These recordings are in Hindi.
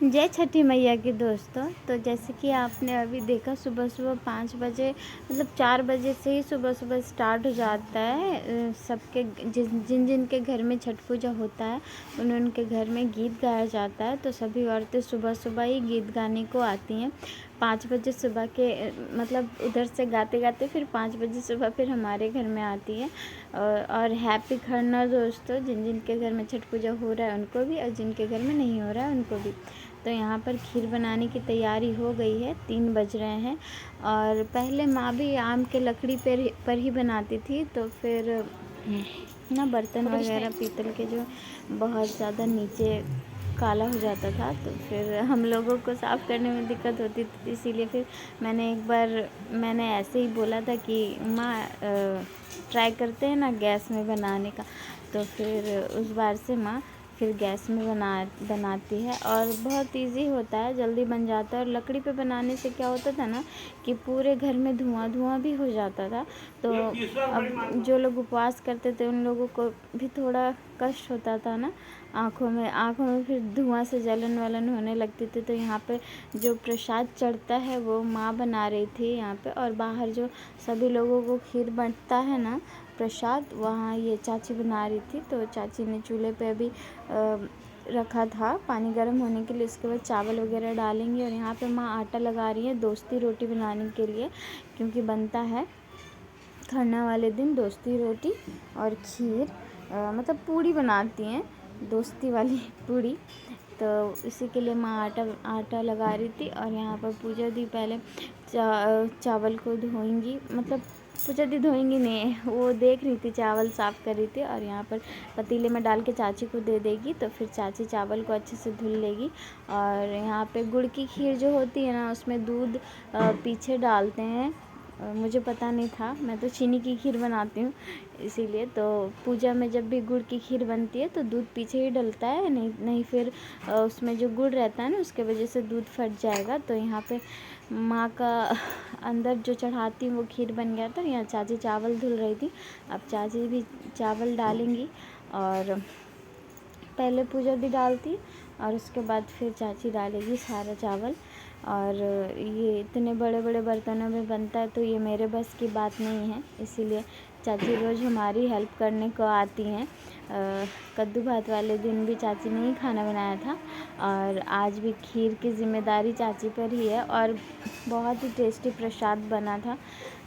जय छठी मैया के दोस्तों। तो जैसे कि आपने अभी देखा, सुबह सुबह 5 बजे मतलब 4 बजे से ही सुबह सुबह स्टार्ट हो जाता है। सबके जिन जिन के घर में छठ पूजा होता है उनके घर में गीत गाया जाता है। तो सभी औरतें सुबह सुबह ही गीत गाने को आती हैं। 5 बजे सुबह के मतलब उधर से गाते गाते फिर 5 बजे सुबह फिर हमारे घर में आती है। और हैप्पी खरना दोस्तों, जिन जिन के घर में छठ पूजा हो रहा है उनको भी, और जिनके घर में नहीं हो रहा है उनको भी। तो यहाँ पर खीर बनाने की तैयारी हो गई है, 3 बज रहे हैं। और पहले माँ भी आम के लकड़ी पर ही बनाती थी, तो फिर ना बर्तन वगैरह पीतल के जो बहुत ज़्यादा नीचे काला हो जाता था, तो फिर हम लोगों को साफ़ करने में दिक्कत होती थी। इसीलिए फिर मैंने ऐसे ही बोला था कि माँ ट्राई करते हैं ना गैस में बनाने का। तो फिर उस बार से माँ फिर गैस में बनाती है, और बहुत इजी होता है, जल्दी बन जाता है। और लकड़ी पे बनाने से क्या होता था ना कि पूरे घर में धुआं भी हो जाता था। तो अब जो लोग उपवास करते थे उन लोगों को भी थोड़ा कष्ट होता था ना, आँखों में फिर धुआं से जलन वलन होने लगती थी। तो यहाँ पे जो प्रसाद चढ़ता है वो माँ बना रही थी यहाँ पे, और बाहर जो सभी लोगों को खीर बनता है ना प्रसाद, वहाँ ये चाची बना रही थी। तो चाची ने चूल्हे पे अभी रखा था पानी गर्म होने के लिए। इसके बाद चावल वगैरह डालेंगे। और यहाँ पे माँ आटा लगा रही है दोस्ती रोटी बनाने के लिए, क्योंकि बनता है खरना वाले दिन दोस्ती रोटी और खीर, मतलब पूड़ी बनाती हैं, दोस्ती वाली पूड़ी। तो इसी के लिए माँ आटा लगा रही थी। और यहाँ पर पूजा दी पहले चावल को धोएंगी, मतलब पूजा दी धोएंगी नहीं, वो देख रही थी, चावल साफ़ कर रही थी। और यहाँ पर पतीले में डाल के चाची को दे देगी, तो फिर चाची चावल को अच्छे से धुल लेगी। और यहाँ पे गुड़ की खीर जो होती है ना, उसमें दूध पीछे डालते हैं। मुझे पता नहीं था, मैं तो चीनी की खीर बनाती हूँ इसीलिए। तो पूजा में जब भी गुड़ की खीर बनती है तो दूध पीछे ही डलता है, नहीं फिर उसमें जो गुड़ रहता है ना उसके वजह से दूध फट जाएगा। तो यहाँ पे माँ का अंदर जो चढ़ाती हूँ वो खीर बन गया था। यहाँ चाची चावल धुल रही थी, अब चाची भी चावल डालेंगी। और पहले पूजा भी डालती और उसके बाद फिर चाची डालेगी सारा चावल। और ये इतने बड़े बड़े बर्तनों में बनता है तो ये मेरे बस की बात नहीं है, इसीलिए चाची रोज़ हमारी हेल्प करने को आती हैं। कद्दू भात वाले दिन भी चाची ने ही खाना बनाया था, और आज भी खीर की ज़िम्मेदारी चाची पर ही है। और बहुत ही टेस्टी प्रसाद बना था।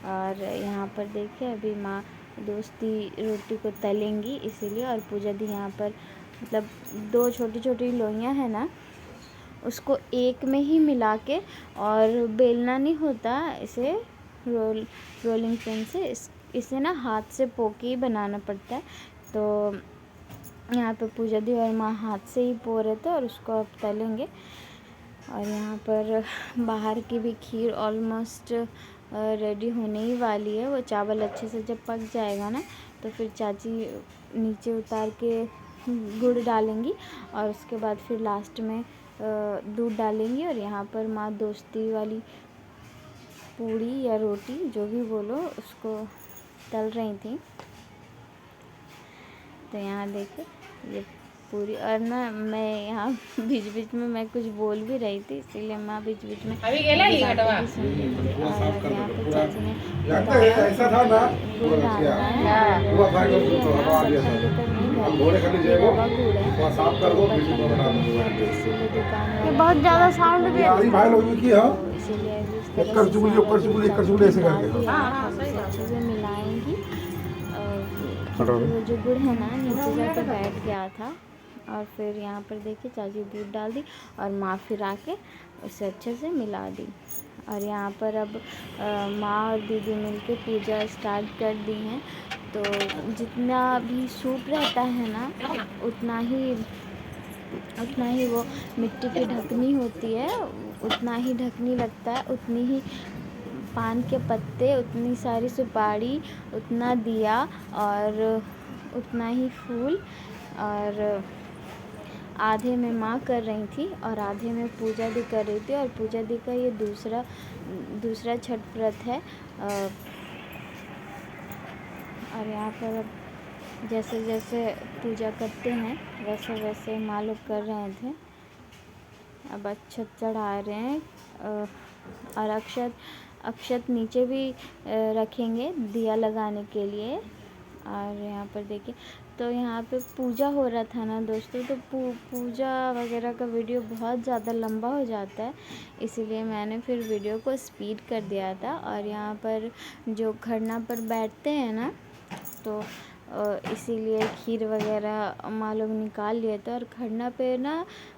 और यहाँ पर देखिए अभी माँ दोस्ती रोटी को तलेंगी इसीलिए। और पूजा दी यहाँ पर मतलब 2 छोटी छोटी लोइयाँ हैं ना, उसको एक में ही मिला के, और बेलना नहीं होता इसे, रोलिंग पिन से इसे ना हाथ से पोके ही बनाना पड़ता है। तो यहाँ पे पूजा दी और माँ हाथ से ही पो रहे थे, और उसको अब तलेंगे। और यहाँ पर बाहर की भी खीर ऑलमोस्ट रेडी होने ही वाली है। वो चावल अच्छे से जब पक जाएगा ना तो फिर चाची नीचे उतार के गुड़ डालेंगी, और उसके बाद फिर लास्ट में दूध डालेंगी। और यहाँ पर माँ दोस्ती वाली पूड़ी या रोटी जो भी बोलो उसको तल रही थी। तो यहाँ देखिए ये पूरी, और ना मैं यहाँ बीच बीच में मैं कुछ बोल भी रही थी, इसीलिए माँ बीच बीच में बातें भी सुन रही थी। और यहाँ पे चाची ने बताया गुड़ डालना है, ये बहुत ज़्यादा साउंड भी इसीलिए अच्छे से मिलाएंगी। वो जो गुड़ है ना नीचे जाके बैठ गया था। और फिर यहाँ पर देखिए चाची दूध डाल दी और माँ फिर आके उसे अच्छे से मिला दी। और यहाँ पर अब माँ और दीदी मिलके पूजा स्टार्ट कर दी हैं। तो जितना भी सूप रहता है ना उतना ही वो मिट्टी की ढकनी होती है, उतना ही ढकनी लगता है, उतनी ही पान के पत्ते, उतनी सारी सुपारी, उतना दिया और उतना ही फूल। और आधे में माँ कर रही थी और आधे में पूजा दी कर रही थी। और पूजा दी का ये दूसरा छठ व्रत है। और यहाँ पर अब जैसे जैसे पूजा करते हैं वैसे वैसे माँ लोग कर रहे थे। अब अक्षत चढ़ा रहे हैं और अक्षत नीचे भी रखेंगे दिया लगाने के लिए। और यहाँ पर देखिए, तो यहाँ पे पूजा हो रहा था ना दोस्तों, तो पूजा वगैरह का वीडियो बहुत ज़्यादा लंबा हो जाता है, इसीलिए मैंने फिर वीडियो को स्पीड कर दिया था। और यहाँ पर जो खरना पर बैठते हैं ना, तो इसीलिए खीर वगैरह माँ लोग निकाल लिए थे। और खरना पे ना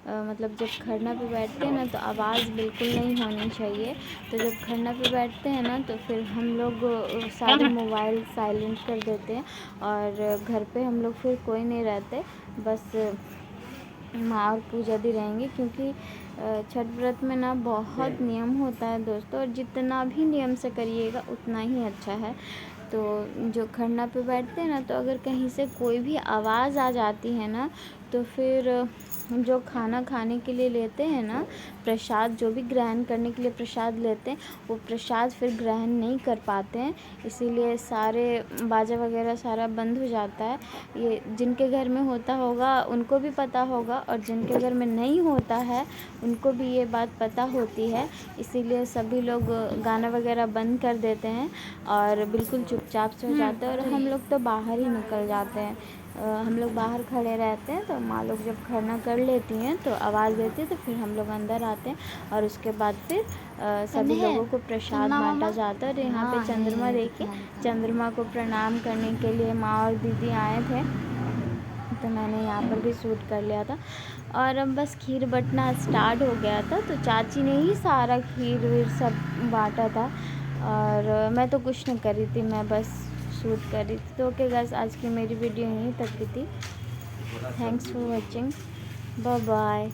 मतलब जब खरना पे बैठते हैं ना तो आवाज़ बिल्कुल नहीं होनी चाहिए। तो जब खरना पे बैठते हैं ना तो फिर हम लोग सारे मोबाइल साइलेंट कर देते हैं और घर पे हम लोग फिर कोई नहीं रहते, बस माँ और पूजा दी रहेंगे। क्योंकि छठ व्रत में ना बहुत नियम होता है दोस्तों, और जितना भी नियम से करिएगा उतना ही अच्छा है। तो जो खरना पे बैठते हैं ना, तो अगर कहीं से कोई भी आवाज़ आ जाती है ना, तो फिर जो खाना खाने के लिए लेते हैं ना, प्रसाद जो भी ग्रहण करने के लिए प्रसाद लेते हैं, वो प्रसाद फिर ग्रहण नहीं कर पाते हैं। इसीलिए सारे बाजा वगैरह सारा बंद हो जाता है। ये जिनके घर में होता होगा उनको भी पता होगा, और जिनके घर में नहीं होता है उनको भी ये बात पता होती है। इसीलिए सभी लोग गाना वगैरह बंद कर देते हैं और बिल्कुल चुपचाप से हो जाते हैं। और हम लोग तो बाहर ही निकल जाते हैं। हम लोग बाहर खड़े रहते हैं, तो माँ लोग जब खरना कर लेती हैं तो आवाज़ देती है, तो फिर हम लोग अंदर आते हैं और उसके बाद फिर सभी लोगों को प्रसाद बांटा जाता है। और यहाँ पे चंद्रमा देखिए, चंद्रमा को प्रणाम करने के लिए माँ और दीदी आए थे, तो मैंने यहाँ पर भी शूट कर लिया था। और अब बस खीर बँटना स्टार्ट हो गया था, तो चाची ने ही सारा खीर वीर सब बांटा था और मैं तो कुछ नहीं कर रही थी, मैं बस शूट कर रही थी। तो ओके गाइस, आज की मेरी वीडियो यहीं तक की थी। Thanks for watching, bye bye.